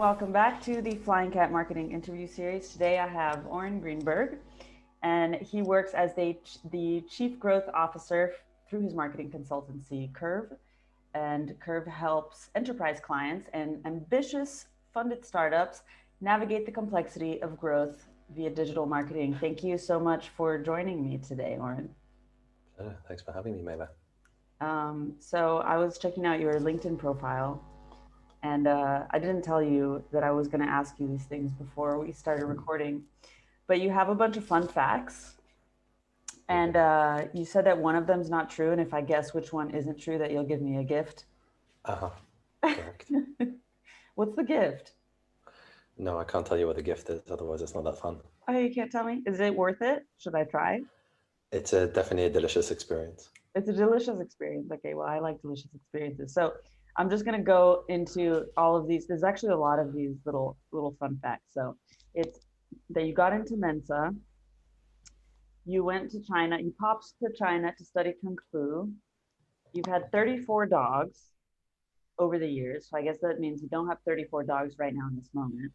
welcome back to the Flying Cat Marketing Interview Series. Today I have Oren Greenburg, and he works as the Chief Growth Officer through his marketing consultancy, Kurve. And Kurve helps enterprise clients and ambitious funded startups navigate the complexity of growth via digital marketing. Thank you so much for joining me today, Oren. Thanks for having me, Mela. So I was checking out your LinkedIn profile, and I didn't tell you that I was going to ask you these things before we started recording, but you have a bunch of fun facts, and you said that one of them's not true, and if I guess which one isn't true, that you'll give me a gift. Correct. What's the gift? No, I can't tell you what the gift is, otherwise it's not that fun. Oh, you can't tell me? Is it worth it? Should I try? It's definitely a delicious experience. It's a delicious experience. Okay, well, I like delicious experiences. So I'm just going to go into all of these. There's actually a lot of these little fun facts. So it's that you got into Mensa, you went to China, you popped to China to study Kung Fu. You've had 34 dogs over the years. So I guess that means you don't have 34 dogs right now in this moment.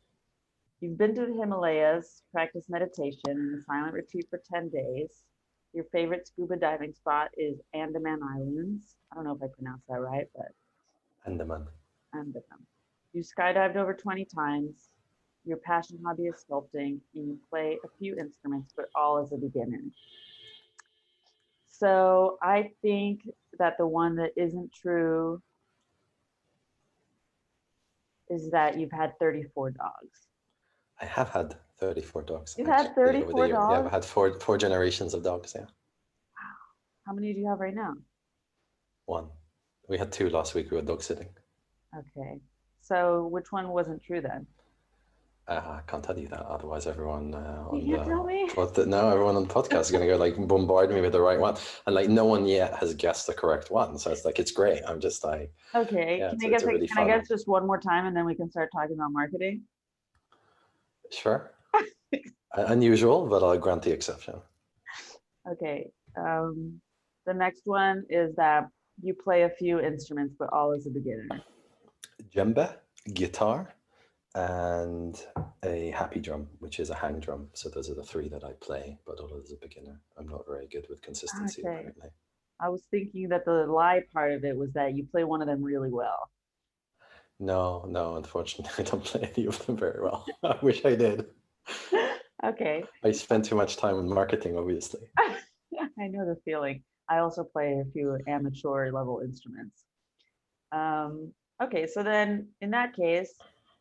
You've been to the Himalayas, practiced meditation in a silent retreat for 10 days. Your favorite scuba diving spot is Andaman Islands. I don't know if I pronounced that right, but Andaman. You skydived over 20 times. Your passion hobby is sculpting, and you play a few instruments, but all as a beginner. So I think that the one that isn't true is that you've had 34 dogs. I have had 34 dogs. You've had 34 dogs? Yeah, I've had four generations of dogs, yeah. Wow. How many do you have right now? One. We had 2 last week. We were dog sitting. Okay. So which one wasn't true then? I can't tell you that. Otherwise, everyone tell me? everyone on the podcast is going to go like bombard me with the right one, and like no one yet has guessed the correct one. So it's like it's great. I'm just like, okay. Yeah, can I guess just one more time, and then we can start talking about marketing? Sure. Unusual, but I'll grant the exception. Okay. The next one is that you play a few instruments, but all as a beginner. Djembe, guitar, and a happy drum, which is a hang drum. So those are the 3 that I play, but all as a beginner. I'm not very good with consistency, apparently. I was thinking that the lie part of it was that you play one of them really well. No, unfortunately, I don't play any of them very well. I wish I did. Okay. I spend too much time in marketing, obviously. I know the feeling. I also play a few amateur level instruments. Okay, so then in that case,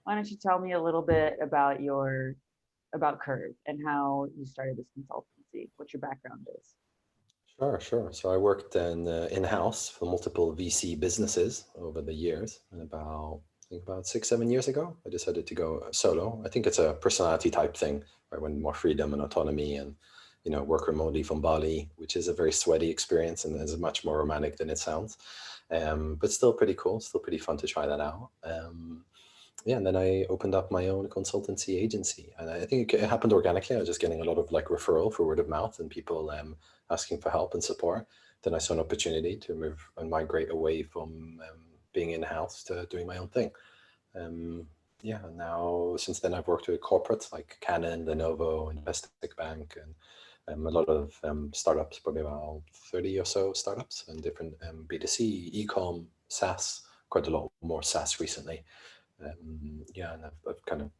why don't you tell me a little bit about Kurve and how you started this consultancy, what your background is. Sure. So I worked in-house for multiple VC businesses over the years, and about 6-7 years ago, I decided to go solo. I think it's a personality type thing, right? When more freedom and autonomy, and work remotely from Bali, which is a very sweaty experience and is much more romantic than it sounds, but still pretty cool, still pretty fun to try that out. And then I opened up my own consultancy agency, and I think it happened organically. I was just getting a lot of like referral for word of mouth and people asking for help and support. Then I saw an opportunity to move and migrate away from being in-house to doing my own thing. And now since then I've worked with corporates like Canon, Lenovo, Investec Bank, and a lot of startups, probably about 30 or so startups, and different B2C, e-com, SaaS, quite a lot more SaaS recently. And I've kind of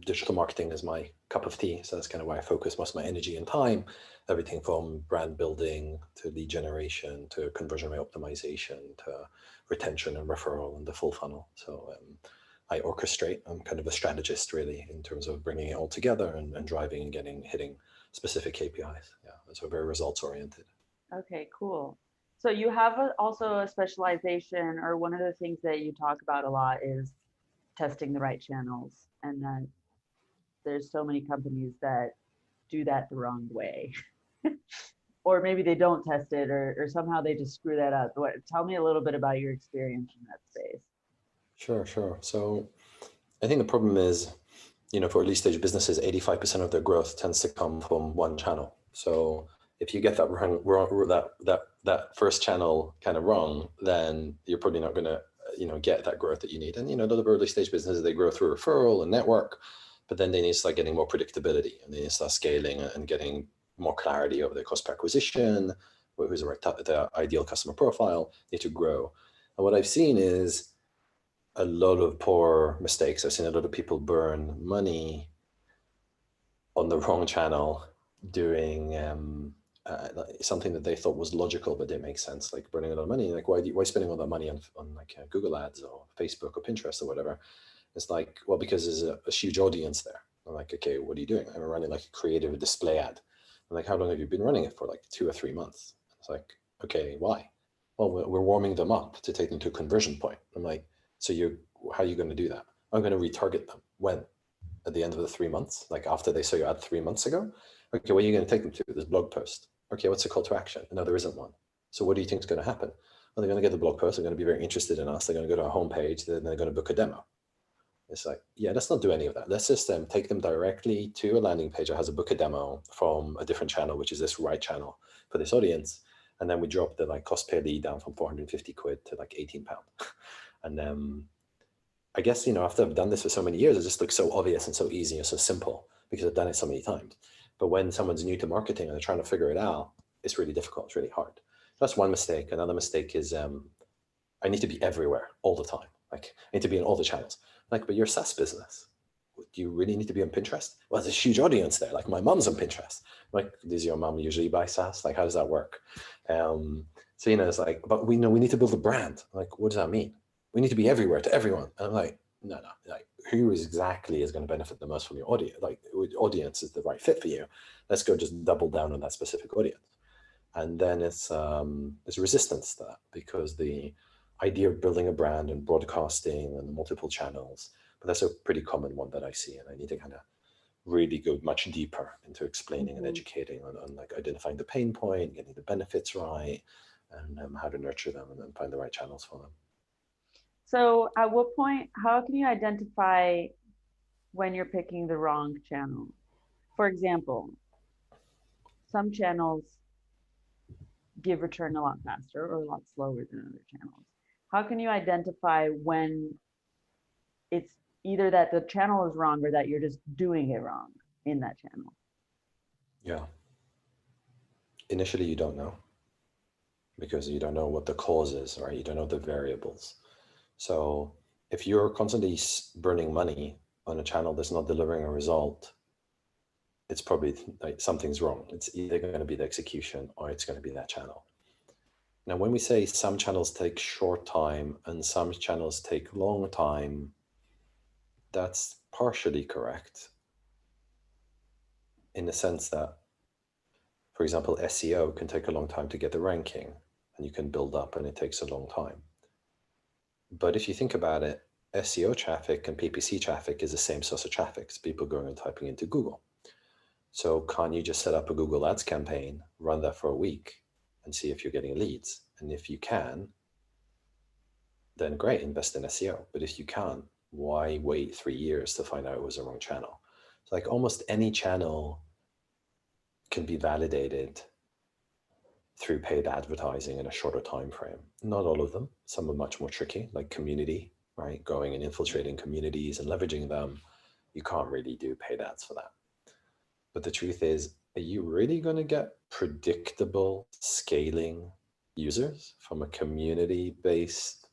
digital marketing is my cup of tea. So that's kind of where I focus most of my energy and time, everything from brand building to lead generation, to conversion rate optimization, to retention and referral and the full funnel. So I orchestrate. I'm kind of a strategist really in terms of bringing it all together and driving and hitting specific KPIs. Yeah. So very results oriented. Okay, cool. So you have also a specialization, or one of the things that you talk about a lot is testing the right channels, and that there's so many companies that do that the wrong way. Or maybe they don't test it, or somehow they just screw that up. Tell me a little bit about your experience in that space. Sure. So I think the problem is, for early stage businesses, 85% of their growth tends to come from one channel. So if you get that wrong, that first channel kind of wrong, then you're probably not going to get that growth that you need. And, a lot of early stage businesses, they grow through referral and network, but then they need to start getting more predictability, and they need to start scaling and getting more clarity over their cost per acquisition, who's the ideal customer profile, need to grow. And what I've seen is a lot of poor mistakes. I've seen a lot of people burn money on the wrong channel, doing something that they thought was logical but didn't make sense, like burning a lot of money. Like, why spending all that money on like Google ads or Facebook or Pinterest or whatever? It's like, well, because there's a huge audience there. I'm like, okay, what are you doing? I'm running like a creative display ad. I'm like, how long have you been running it for? Like 2 or 3 months. It's like, okay, why? Well, we're warming them up to take them to a conversion point. I'm like, so how are you going to do that? I'm going to retarget them. When? At the end of the 3 months? Like after they saw your ad 3 months ago? Okay, what are you going to take them to? This blog post. Okay, what's the call to action? No, there isn't one. So what do you think is going to happen? Well, they're going to get the blog post. They're going to be very interested in us. They're going to go to our homepage. Then they're going to book a demo. It's like, yeah, let's not do any of that. Let's just take them directly to a landing page that has a book a demo from a different channel, which is this right channel for this audience. And then we drop the like cost per lead down from 450 quid to like 18 pound. And I guess, after I've done this for so many years, it just looks so obvious and so easy and so simple because I've done it so many times. But when someone's new to marketing and they're trying to figure it out, it's really difficult. It's really hard. That's one mistake. Another mistake is I need to be everywhere all the time. Like I need to be in all the channels. Like, but you're a SaaS business. Do you really need to be on Pinterest? Well, there's a huge audience there. Like my mom's on Pinterest. Like, does your mom usually buy SaaS? Like, how does that work? So, it's like, but we know we need to build a brand. Like, what does that mean? We need to be everywhere to everyone. And I'm like, no. Like, who exactly is going to benefit the most from your audience? Like, which audience is the right fit for you? Let's go just double down on that specific audience. And then there's resistance to that because the idea of building a brand and broadcasting and multiple channels, but that's a pretty common one that I see. And I need to kind of really go much deeper into explaining and educating on like identifying the pain point, getting the benefits right, and how to nurture them and then find the right channels for them. So at what point, how can you identify when you're picking the wrong channel? For example, some channels give return a lot faster or a lot slower than other channels. How can you identify when it's either that the channel is wrong or that you're just doing it wrong in that channel? Yeah. Initially, you don't know because you don't know what the cause is, right? You don't know the variables. So if you're constantly burning money on a channel that's not delivering a result, it's probably like something's wrong. It's either going to be the execution or it's going to be that channel. Now, when we say some channels take short time and some channels take long time, that's partially correct in the sense that, for example, SEO can take a long time to get the ranking and you can build up and it takes a long time. But if you think about it, SEO traffic and PPC traffic is the same source of traffic. It's people going and typing into Google. So can't you just set up a Google Ads campaign, run that for a week and see if you're getting leads? And if you can, then great, invest in SEO. But if you can't, why wait 3 years to find out it was the wrong channel? It's like almost any channel can be validated through paid advertising in a shorter time frame. Not all of them. Some are much more tricky, like community, right? Going and infiltrating communities and leveraging them. You can't really do paid ads for that. But the truth is, are you really going to get predictable scaling users from a community-based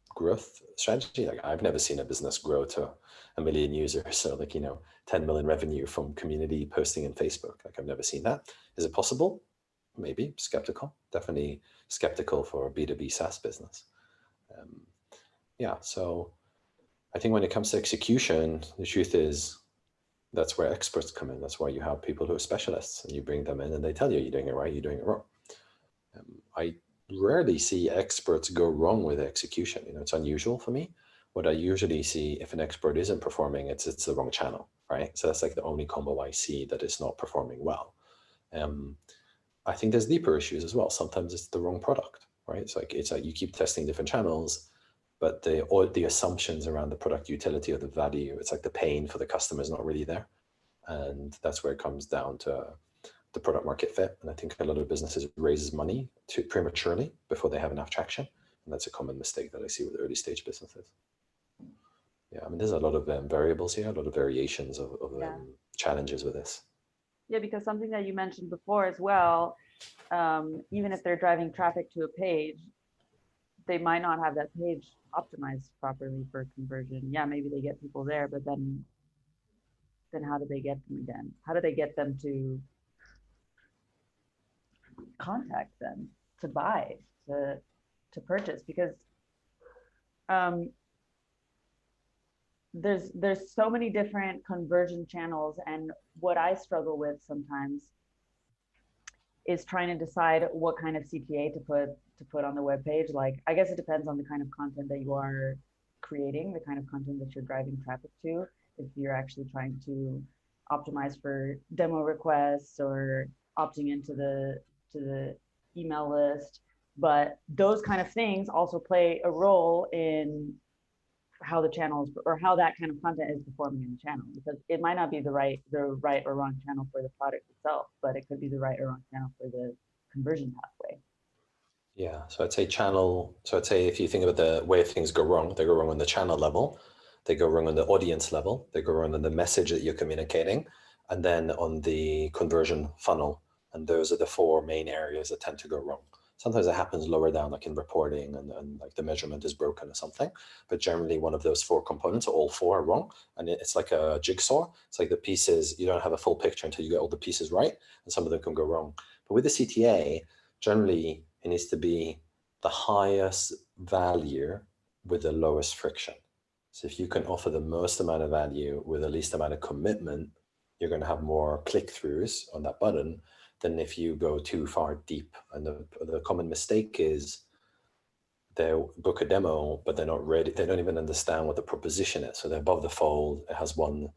growth strategy? Like I've never seen a business grow to 1 million users. So like, 10 million revenue from community posting in Facebook. Like I've never seen that. Is it possible? Maybe. Skeptical. Definitely skeptical for a B2B SaaS business. So I think when it comes to execution, the truth is that's where experts come in. That's why you have people who are specialists and you bring them in and they tell you you're doing it right, you're doing it wrong. I rarely see experts go wrong with execution. It's unusual for me. What I usually see if an expert isn't performing, it's the wrong channel, right? So that's like the only combo I see that is not performing well. I think there's deeper issues as well. Sometimes it's the wrong product, right? It's like you keep testing different channels, but the assumptions around the product utility or the value, it's like the pain for the customer is not really there. And that's where it comes down to the product market fit. And I think a lot of businesses raises money too prematurely before they have enough traction And that's a common mistake that I see with early stage businesses. Yeah, I mean, there's a lot of variables here, a lot of variations of challenges with this. Yeah, because something that you mentioned before as well, even if they're driving traffic to a page, they might not have that page optimized properly for conversion. Yeah, maybe they get people there, but then how do they get them again? How do they get them to contact them, to buy, to purchase? Because there's so many different conversion channels, and what I struggle with sometimes is trying to decide what kind of CTA to put on the web page. Like, I guess it depends on the kind of content that you are creating, the kind of content that you're driving traffic to. If you're actually trying to optimize for demo requests or opting into the email list, but those kind of things also play a role in how the channel is, or how that kind of content is performing in the channel, because it might not be the right or wrong channel for the product itself, but it could be the right or wrong channel for the conversion pathway. Yeah, so I'd say channel. So I'd say if you think about the way things go wrong, they go wrong on the channel level, they go wrong on the audience level, they go wrong on the message that you're communicating, and then on the conversion funnel. And those are the four main areas that tend to go wrong. Sometimes it happens lower down, like in reporting, and like the measurement is broken or something. But generally, one of those four components, or all four, are wrong. And it's like a jigsaw. It's like the pieces, you don't have a full picture until you get all the pieces right, and some of them can go wrong. But with the CTA, generally, it needs to be the highest value with the lowest friction. So if you can offer the most amount of value with the least amount of commitment, you're going to have more click-throughs on that button than if you go too far deep. And the common mistake is they'll book a demo, but they're not ready. They don't even understand what the proposition is. So they're above the fold. It has one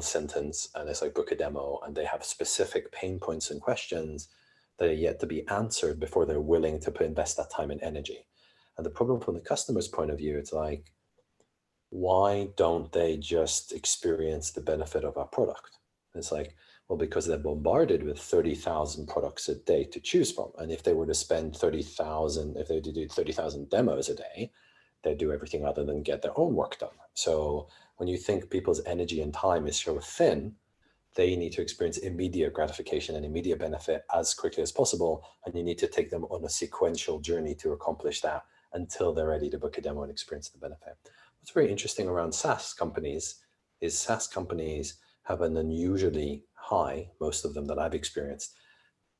sentence, and it's like book a demo, and they have specific pain points and questions that are yet to be answered before they're willing to invest that time and energy. And the problem from the customer's point of view, it's like, why don't they just experience the benefit of our product? And it's like, well, because they're bombarded with 30,000 products a day to choose from. And if they were to spend 30,000, if they do 30,000 demos a day, they'd do everything other than get their own work done. So when you think people's energy and time is so thin, they need to experience immediate gratification and immediate benefit as quickly as possible. And you need to take them on a sequential journey to accomplish that until they're ready to book a demo and experience the benefit. What's very interesting around SaaS companies is SaaS companies have an unusually high, most of them that I've experienced,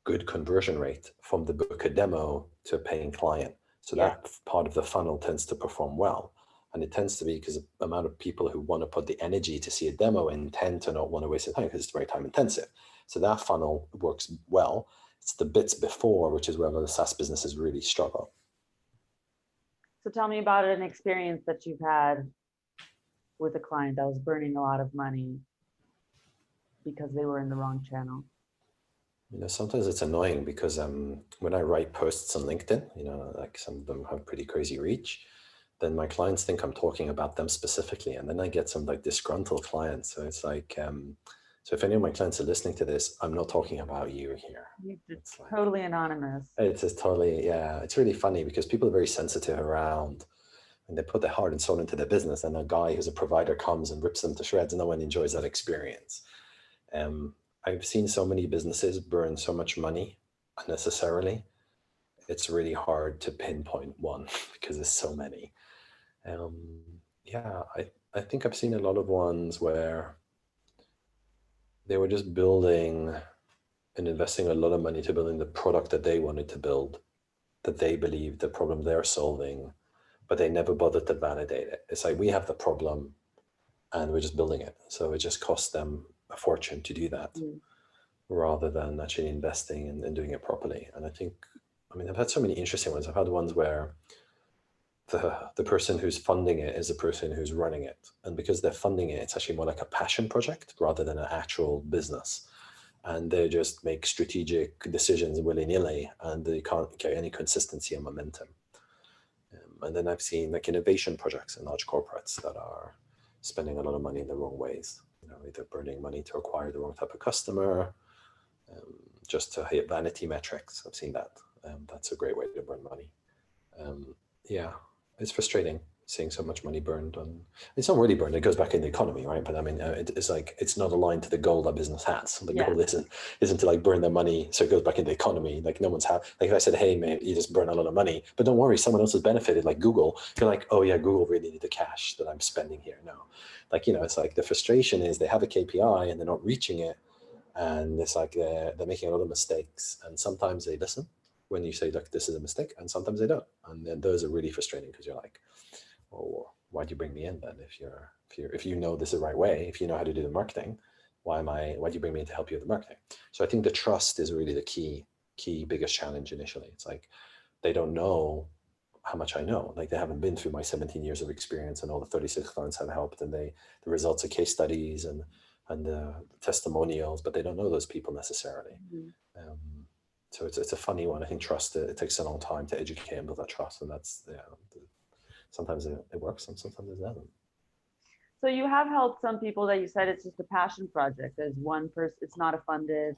good conversion rate from the book a demo to a paying client. So that part of the funnel tends to perform well. And it tends to be because the amount of people who want to put the energy to see a demo and tend to not want to waste their time because it's very time intensive. So that funnel works well. It's the bits before, which is where the SaaS businesses really struggle. So tell me about an experience that you've had with a client that was burning a lot of money because they were in the wrong channel. You know, sometimes it's annoying because when I write posts on LinkedIn, you know, like some of them have pretty crazy reach, then my clients think I'm talking about them specifically. And then I get some like disgruntled clients. So it's like, so if any of my clients are listening to this, I'm not talking about you here. It's like, totally anonymous. It's just totally, yeah. It's really funny because people are very sensitive around and they put their heart and soul into their business, and a guy who's a provider comes and rips them to shreds. No one enjoys that experience. I've seen so many businesses burn so much money unnecessarily. It's really hard to pinpoint one because there's so many. Yeah, I think I've seen a lot of ones where they were just building and investing a lot of money to building the product that they wanted to build, that they believed the problem they're solving, but they never bothered to validate it. It's like, we have the problem and we're just building it. So it just costs them a fortune to do that rather than actually investing and doing it properly. And I think, I mean, I've had so many interesting ones. I've had ones where the person who's funding it is the person who's running it. And because they're funding it, it's actually more like a passion project rather than an actual business. And they just make strategic decisions willy-nilly, and they can't get any consistency and momentum. And then I've seen like innovation projects in large corporates that are spending a lot of money in the wrong ways. You know, either burning money to acquire the wrong type of customer, just to hit vanity metrics. I've seen that. That's a great way to burn money. Yeah, it's frustrating seeing so much money burned on. It's not really burned; it goes back in the economy, right? But I mean, it's like it's not aligned to the goal that business has. The Yeah. goal isn't to like burn their money so it goes back in the economy. Like no one's like if I said, hey, man, you just burn a lot of money, but don't worry, someone else has benefited. Like Google, you're like, oh yeah, Google really need the cash that I'm spending here. No, like it's like the frustration is they have a KPI and they're not reaching it, and it's like they're making a lot of mistakes, and sometimes they listen when you say, look, this is a mistake, and sometimes they don't. And then those are really frustrating because you're like, well, why'd you bring me in then? If you know this is the right way, if you know how to do the marketing, why'd you bring me in to help you with the marketing? So I think the trust is really the key biggest challenge initially. It's like they don't know how much I know. Like they haven't been through my 17 years of experience and all the 36 clients I've helped and the results of case studies and the testimonials, but they don't know those people necessarily. Mm-hmm. So it's a funny one. I think trust, it takes a long time to educate and build that trust. And that's, sometimes it works and sometimes it doesn't. So you have helped some people that you said it's just a passion project. There's one person, it's not a funded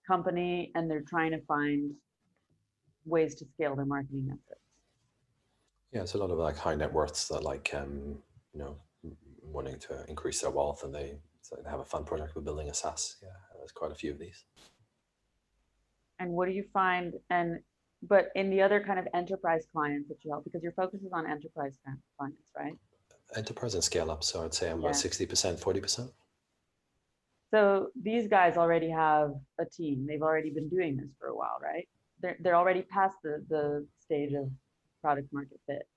company, and they're trying to find ways to scale their marketing efforts. Yeah, it's a lot of like high net worths that like, wanting to increase their wealth and they have a fun project with building a SaaS. Yeah, there's quite a few of these. And what do you find? But in the other kind of enterprise clients that you help, because your focus is on enterprise clients, right? Enterprise and scale up. So I'd say I'm about 60%, 40%. So these guys already have a team. They've already been doing this for a while, right? They're already past the stage of product market fit.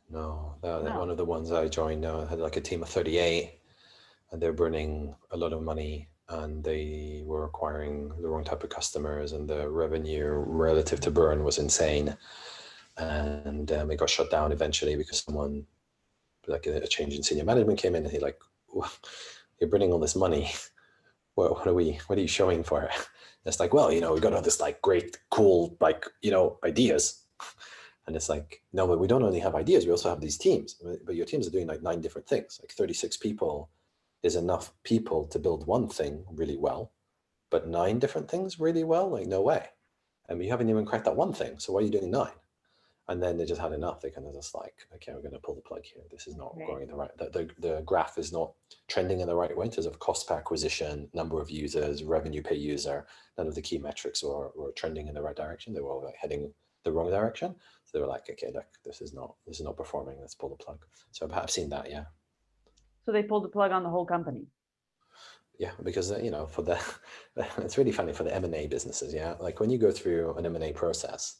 No, one of the ones I joined had like a team of 38 and they're burning a lot of money and they were acquiring the wrong type of customers and the revenue relative to burn was insane. And it got shut down eventually because someone, like a change in senior management came in and he like, you're burning all this money. What are you showing for it? It's like, well, we got all this like great, cool, like, ideas. And it's like, no, but we don't only have ideas. We also have these teams, but your teams are doing like 9 different things. Like 36 people is enough people to build one thing really well, but 9 different things really well, like no way. And you haven't even cracked that one thing. So why are you doing 9? And then they just had enough. They kind of just like, okay, we're going to pull the plug here. This is not going in the right, the graph is not trending in the right way in terms of cost per acquisition, number of users, revenue per user. None of the key metrics were trending in the right direction. They were all like heading the wrong direction. So they were like, okay, look, this is not performing. Let's pull the plug. So I've seen that, yeah. So they pulled the plug on the whole company. Yeah, because for the it's really funny for the M&A businesses. Yeah, like when you go through an M&A process,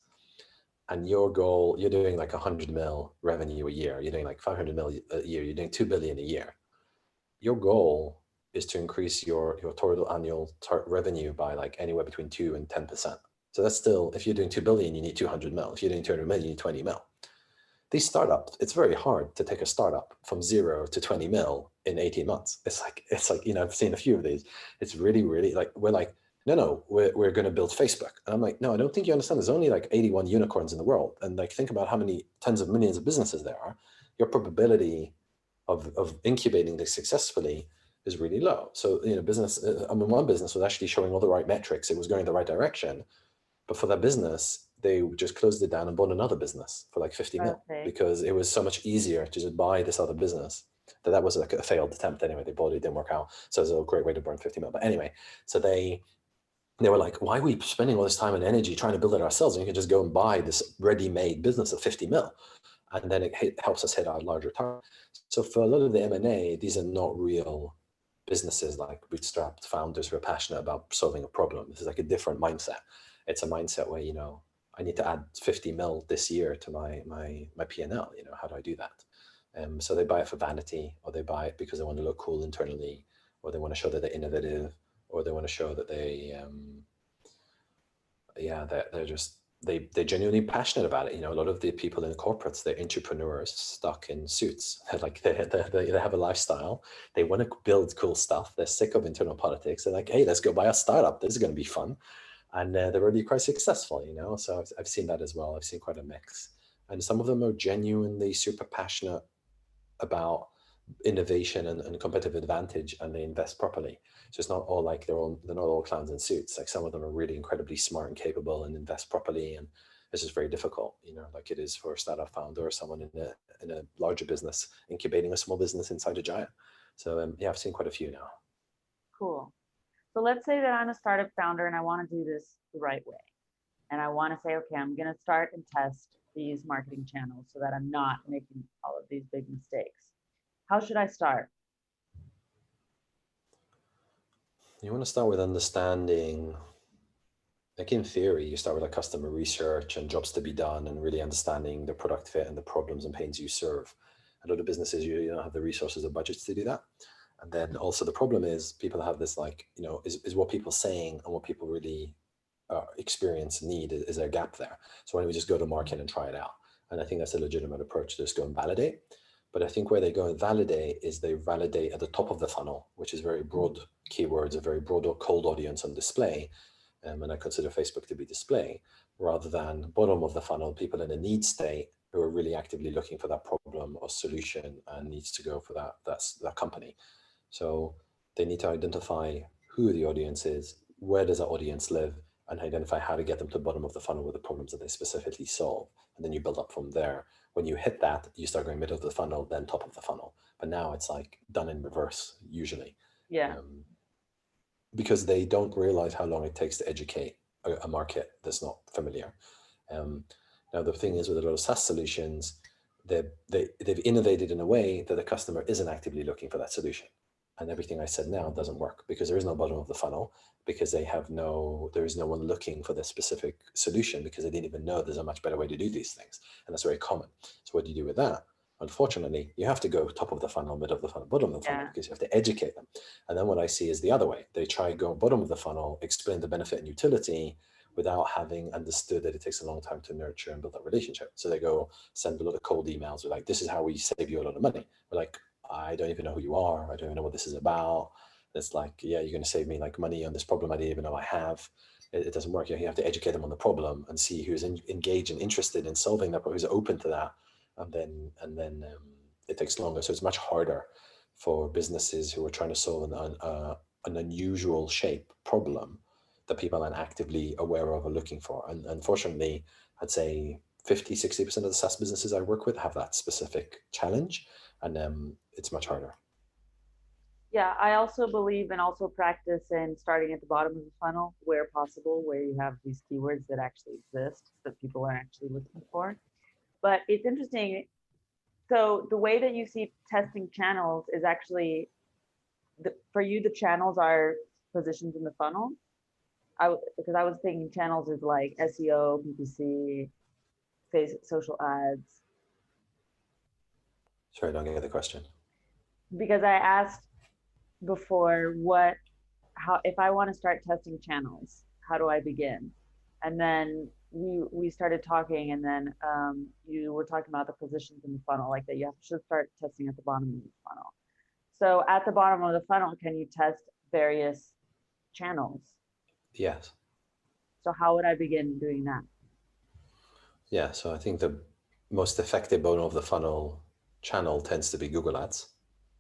and your goal, you're doing like 100 mil revenue a year, you're doing like 500 mil a year, you're doing 2 billion a year. Your goal is to increase your total annual revenue by like anywhere between 2 and 10%. So that's still, if you're doing 2 billion, you need 200 mil. If you're doing 200 mil, you need 20 mil. These startups, it's very hard to take a startup from 0 to 20 mil in 18 months. It's like, I've seen a few of these. It's really, really like, we're like, no, we're going to build Facebook. And I'm like, no, I don't think you understand. There's only like 81 unicorns in the world. And like, think about how many tens of millions of businesses there are. Your probability of incubating this successfully is really low. So, one business was actually showing all the right metrics. It was going the right direction. But for that business, they just closed it down and bought another business for like 50 mil because it was so much easier to just buy this other business. That was like a failed attempt anyway. They bought it, didn't work out. So it was a great way to burn 50 mil. But anyway, so they were like, why are we spending all this time and energy trying to build it ourselves? And you can just go and buy this ready-made business of 50 mil. And then it helps us hit our larger target. So for a lot of the M&A, these are not real businesses like bootstrapped founders who are passionate about solving a problem. This is like a different mindset. It's a mindset where, I need to add 50 mil this year to my P&L. How do I do that? So they buy it for vanity, or they buy it because they want to look cool internally, or they want to show that they're innovative, or they want to show that they're genuinely passionate about it. A lot of the people in corporates, they're entrepreneurs stuck in suits. They have a lifestyle. They want to build cool stuff. They're sick of internal politics. They're like, hey, let's go buy a startup. This is going to be fun. And they're really quite successful, So I've seen that as well. I've seen quite a mix. And some of them are genuinely super passionate about innovation and competitive advantage, and they invest properly. So it's not all like they're not all clowns in suits. Like some of them are really incredibly smart and capable and invest properly, and This is very difficult, like it is for a startup founder or someone in a larger business incubating a small business inside a giant. So yeah, I've seen quite a few now. Cool. So let's say that I'm a startup founder and I want to do this the right way. And I want to say, okay, I'm going to start and test these marketing channels so that I'm not making all of these big mistakes. How should I start? You want to start with understanding, like in theory, you start with like customer research and jobs to be done and really understanding the product fit and the problems and pains you serve. A lot of businesses, you don't have the resources or budgets to do that. And then also the problem is people have this like, is what people saying and what people really experience and need, is there a gap there? So why don't we just go to market and try it out? And I think that's a legitimate approach to just go and validate. But I think where they go and validate is they validate at the top of the funnel, which is very broad keywords, a very broad or cold audience on display. And I consider Facebook to be display, rather than bottom of the funnel, people in a need state who are really actively looking for that problem or solution and needs to go for that company. So they need to identify who the audience is, where does that audience live, and identify how to get them to the bottom of the funnel with the problems that they specifically solve. And then you build up from there. When you hit that, you start going middle of the funnel, then top of the funnel. But now it's like done in reverse, usually. Yeah. Because they don't realize how long it takes to educate a market that's not familiar. Now, the thing is with a lot of SaaS solutions, they've innovated in a way that the customer isn't actively looking for that solution. And everything I said now doesn't work because there is no bottom of the funnel, because there is no one looking for this specific solution because they didn't even know there's a much better way to do these things. And that's very common. So what do you do with that? Unfortunately, you have to go top of the funnel, middle of the funnel, bottom of the funnel, because you have to educate them. And then what I see is the other way. They try go bottom of the funnel, explain the benefit and utility without having understood that it takes a long time to nurture and build that relationship. So they go send a lot of cold emails with like, this is how we save you a lot of money. We're like, I don't even know who you are. I don't even know what this is about. It's like, yeah, you're going to save me like money on this problem I didn't even know I have. It doesn't work. You have to educate them on the problem and see who's engaged and interested in solving that, who's open to that. And then it takes longer. So it's much harder for businesses who are trying to solve an unusual shape problem that people aren't actively aware of or looking for. And unfortunately, I'd say 50-60% of the SaaS businesses I work with have that specific challenge, and it's much harder. Yeah, I also believe and also practice in starting at the bottom of the funnel where possible, where you have these keywords that actually exist that people are actually looking for. But it's interesting. So the way that you see testing channels is actually, for you, the channels are positions in the funnel. Because I was thinking channels is like SEO, PPC, social ads. Sorry, I don't get the question. Because I asked before if I want to start testing channels, how do I begin? And then we started talking, and then you were talking about the positions in the funnel, like that you should start testing at the bottom of the funnel. So at the bottom of the funnel, can you test various channels? Yes. So how would I begin doing that? Yeah, so I think the most effective bottom of the funnel channel tends to be Google Ads.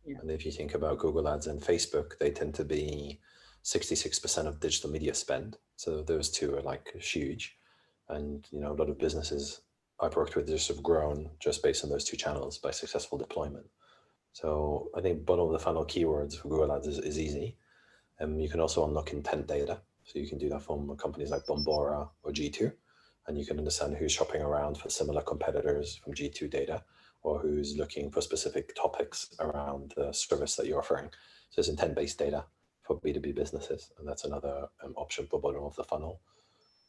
Yeah. And if you think about Google Ads and Facebook, they tend to be 66% of digital media spend. So those two are like huge. And, a lot of businesses I've worked with just have grown just based on those two channels by successful deployment. So I think bottom of the funnel keywords for Google Ads is easy. And you can also unlock intent data. So you can do that from companies like Bombora or G2. And you can understand who's shopping around for similar competitors from G2 data, or who's looking for specific topics around the service that you're offering. So it's intent-based data for B2B businesses. And that's another option for bottom of the funnel.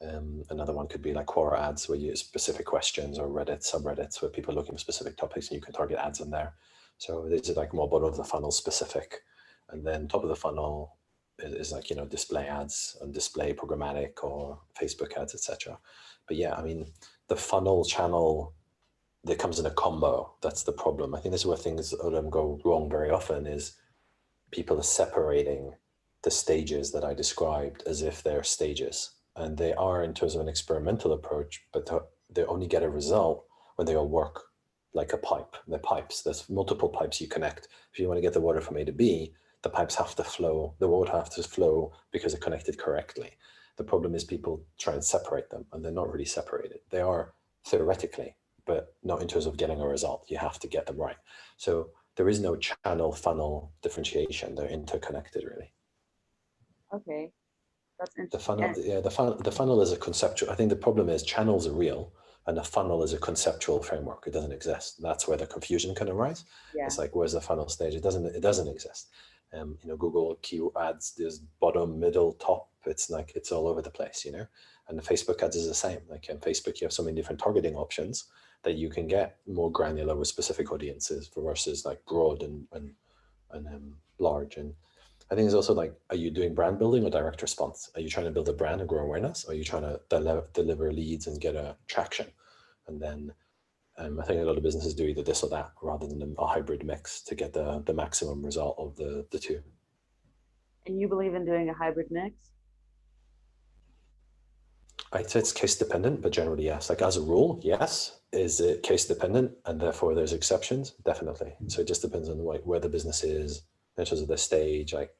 Another one could be like Quora ads, where you use specific questions, or Reddit subreddits where people are looking for specific topics and you can target ads in there. So these are like more bottom of the funnel specific. And then top of the funnel is like, display ads and display programmatic or Facebook ads, etc. But yeah, I mean, the funnel channel that comes in a combo, that's the problem. I think this is where things go wrong very often, is people are separating the stages that I described as if they're stages. And they are in terms of an experimental approach, but they only get a result when they all work like a pipe. They're pipes. There's multiple pipes you connect. If you want to get the water from A to B, the pipes have to flow. The water has to flow because they're connected correctly. The problem is people try and separate them, and they're not really separated. They are theoretically, but not in terms of getting a result. You have to get them right. So there is no channel funnel differentiation. They're interconnected, really. Okay, that's The interesting. funnel, yeah, the funnel is a conceptual. I think the problem is channels are real, and the funnel is a conceptual framework. It doesn't exist. That's where the confusion can arise. Yeah. It's like, where's the funnel stage? It doesn't exist. Google keyword ads, there's bottom, middle, top. It's like, it's all over the place, and the Facebook ads is the same. Like in Facebook, you have so many different targeting options that you can get more granular with specific audiences versus like broad and large. And I think it's also like, are you doing brand building or direct response? Are you trying to build a brand and grow awareness? Or are you trying to deliver leads and get a traction? And then I think a lot of businesses do either this or that, rather than a hybrid mix to get the maximum result of the two. And you believe in doing a hybrid mix? I'd say it's case dependent, but generally yes. Like as a rule, yes. Is it case dependent and therefore there's exceptions? Definitely. So it just depends on where the business is in terms of the stage, like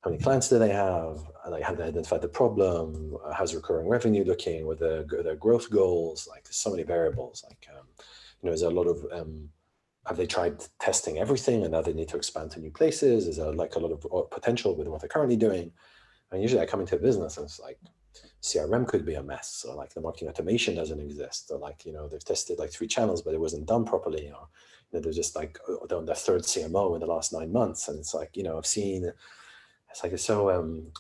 how many clients do they have? Like, have they identified the problem? How's recurring revenue looking? What are their growth goals? Like, there's so many variables. Like, is there a lot of, have they tried testing everything and now they need to expand to new places? Is there like a lot of potential with what they're currently doing? And usually I come into a business and it's like, CRM could be a mess, or like the marketing automation doesn't exist, or like, they've tested like 3 channels, but it wasn't done properly, or they're just like on their 3rd CMO in the last 9 months. And it's like, I've seen, it's like, so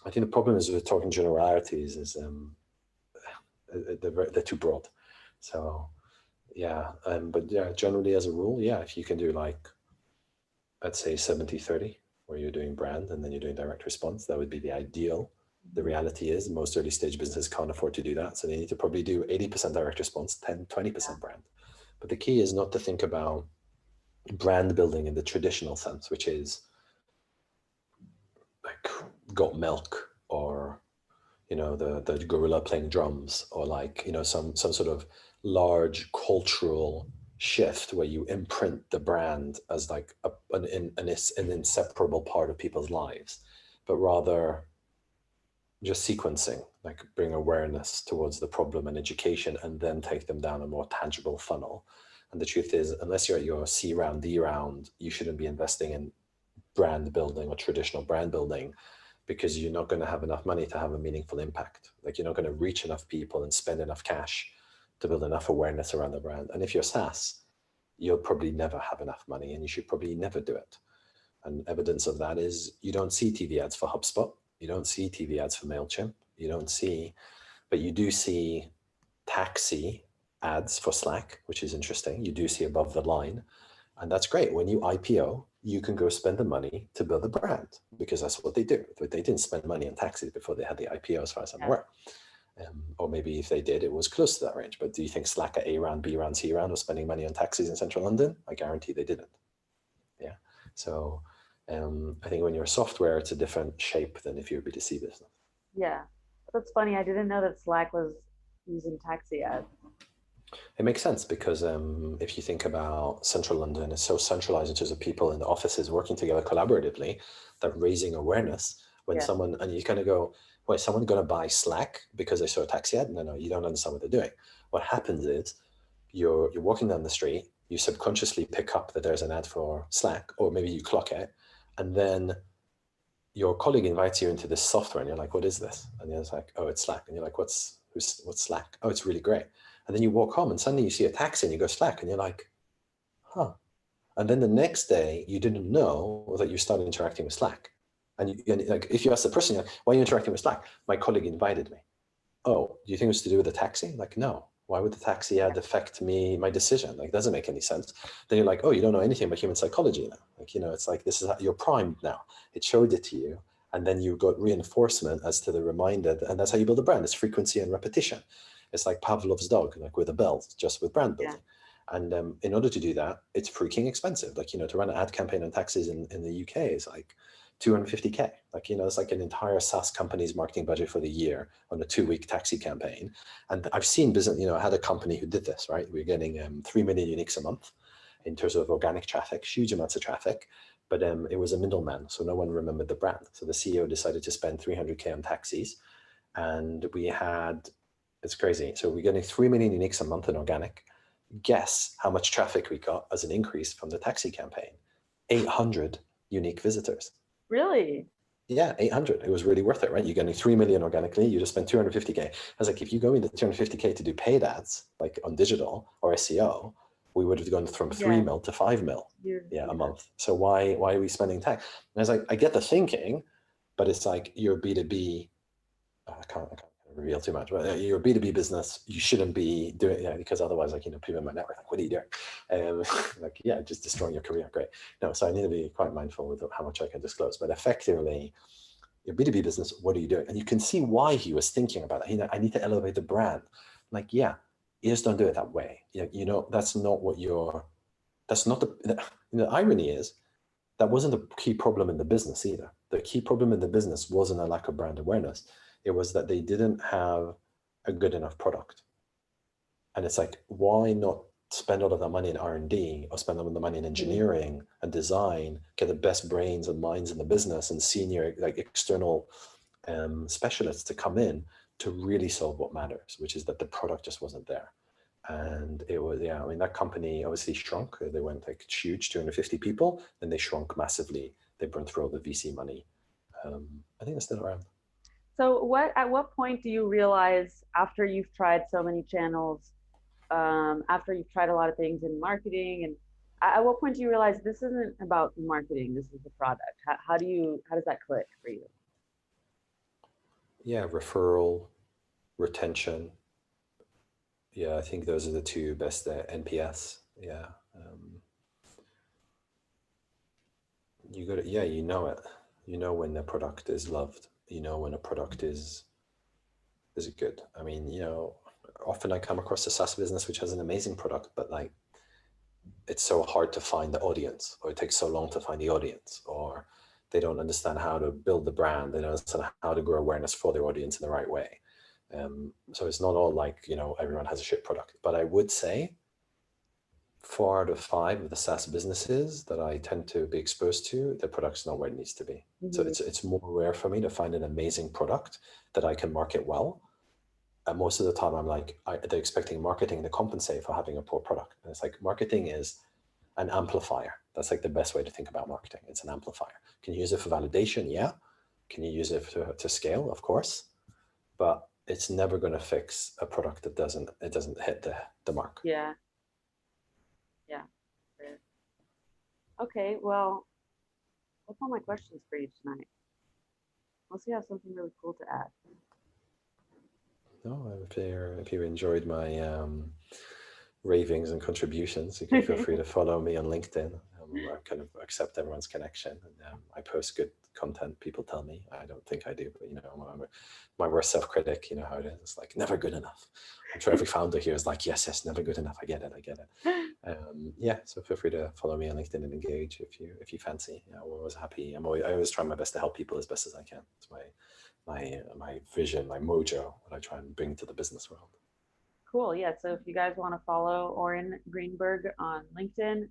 I think the problem is with talking generalities is they're too broad. So yeah, but yeah, generally as a rule, yeah, if you can do like, I'd say 70-30, where you're doing brand and then you're doing direct response, that would be the ideal. The reality is most early stage businesses can't afford to do that. So they need to probably do 80% direct response, 20% brand. But the key is not to think about brand building in the traditional sense, which is like got milk, or the gorilla playing drums, or like some sort of large cultural shift where you imprint the brand as like an inseparable part of people's lives, but rather just sequencing, like bring awareness towards the problem and education, and then take them down a more tangible funnel. And the truth is, unless you're at your C round, D round, you shouldn't be investing in brand building or traditional brand building, because you're not going to have enough money to have a meaningful impact. Like, you're not going to reach enough people and spend enough cash to build enough awareness around the brand. And if you're SaaS, you'll probably never have enough money, and you should probably never do it. And evidence of that is you don't see TV ads for HubSpot. You don't see TV ads for MailChimp. But you do see taxi ads for Slack, which is interesting. You do see above the line. And that's great. When you IPO, you can go spend the money to build a brand, because that's what they do. But they didn't spend money on taxis before they had the IPO, as far as I'm aware. Or maybe if they did, it was close to that range. But do you think Slack at A round, B round, C round was spending money on taxis in central London? I guarantee they didn't. Yeah. So I think when you're software, it's a different shape than if you're a B2C business. Yeah. That's funny. I didn't know that Slack was using taxi ads. It makes sense, because if you think about central London, it's so centralized in terms of people in the offices working together collaboratively, that raising awareness when someone, and you kind of go, wait, someone going to buy Slack because they saw a taxi ad? No, you don't understand what they're doing. What happens is you're walking down the street, you subconsciously pick up that there's an ad for Slack, or maybe you clock it, and then your colleague invites you into this software and you're like, what is this? And you're like, oh, it's Slack. And you're like, what's Slack? Oh, it's really great. And then you walk home and suddenly you see a taxi and you go Slack, and you're like, huh. And then the next day you didn't know that you started interacting with Slack. And like, if you ask the person, why are you interacting with Slack? My colleague invited me. Oh, do you think it was to do with the taxi? Like, no. Why would the taxi ad affect my decision? Like, it doesn't make any sense. Then you're like, oh, you don't know anything about human psychology now. Like, it's like, this is how you're primed now. It showed it to you. And then you got reinforcement as to the reminder. And that's how you build a brand. It's frequency and repetition. It's like Pavlov's dog, like with a bell, just with brand building. Yeah. And in order to do that, it's freaking expensive. Like, to run an ad campaign on taxis in the UK is like $250K. Like, it's like an entire SaaS company's marketing budget for the year on a 2-week taxi campaign. And I've seen business, I had a company who did this, right? We're getting 3 million uniques a month in terms of organic traffic, huge amounts of traffic, but it was a middleman. So no one remembered the brand. So the CEO decided to spend $300K on taxis. and we had, it's crazy. So we're getting 3 million uniques a month in organic. Guess how much traffic we got as an increase from the taxi campaign? 800 unique visitors. Really? Yeah, 800. It was really worth it, right? You're getting 3 million organically. You just spent 250K. I was like, if you go into 250K to do paid ads, like on digital or SEO, we would have gone from 3 mil to 5 mil a month. So why are we spending time? And I was like, I get the thinking, but it's like you're B2B. I can't reveal too much, but you're a B2B business. You shouldn't be doing it, because otherwise, like, people in my network, like, what are you doing? Like, yeah, just destroying your career. Great. No, so I need to be quite mindful with how much I can disclose. But effectively, your B2B business, what are you doing? And you can see why he was thinking about it. I need to elevate the brand. Like, yeah, you just don't do it that way. That's not what that's not the irony is, that wasn't the key problem in the business either. The key problem in the business wasn't a lack of brand awareness. It was that they didn't have a good enough product. And it's like, why not spend all of that money in R&D, or spend all of the money in engineering and design, get the best brains and minds in the business and senior, like, external specialists to come in to really solve what matters, which is that the product just wasn't there. And it was, I mean, that company obviously shrunk. They went like huge, 250 people, then they shrunk massively. They burned through all the VC money. I think they're still around. So at what point do you realize, after you've tried so many channels, after you've tried a lot of things in marketing, and at what point do you realize this isn't about marketing, this is the product? How does that click for you? Yeah, referral, retention. Yeah, I think those are the two best NPS. Yeah. You got it. Yeah, you know it. You know when the product is loved. You know when a product is good. I mean, often I come across a SaaS business which has an amazing product, but like, it's so hard to find the audience, or it takes so long to find the audience, or they don't understand how to build the brand. They don't understand how to grow awareness for their audience in the right way. So it's not all like, everyone has a shit product. But I would say 4 out of 5 of the SaaS businesses that I tend to be exposed to, their product's not where it needs to be. So it's more rare for me to find an amazing product that I can market well. And most of the time I'm like, they're expecting marketing to compensate for having a poor product. And it's like, marketing is an amplifier. That's like the best way to think about marketing. It's an amplifier. Can you use it for validation? Yeah. Can you use it to scale? Of course. But it's never going to fix a product that doesn't hit the mark. Yeah. Okay, well, that's all my questions for you tonight. Unless you have something really cool to add. No, if you enjoyed my ravings and contributions, you can feel free to follow me on LinkedIn. I kind of accept everyone's connection, and I post good content. People tell me. I don't think I do, but my worst self-critic. You know how it is. It's like, never good enough. I'm sure every founder here is like, yes, never good enough. I get it. Yeah, so feel free to follow me on LinkedIn and engage if you fancy. I'm always happy. I always try my best to help people as best as I can. It's my vision, my mojo, what I try and bring to the business world. Cool. Yeah. So if you guys want to follow Oren Greenburg on LinkedIn,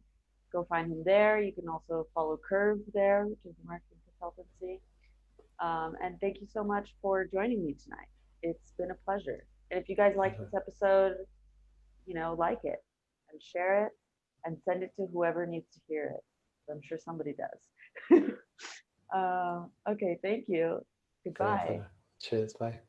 go find him there. You can also follow Kurve there, which is a marketing consultancy. And thank you so much for joining me tonight. It's been a pleasure. And if you guys like this episode, like it and share it and send it to whoever needs to hear it. I'm sure somebody does. Okay. Thank you. Goodbye. Cheers. Bye.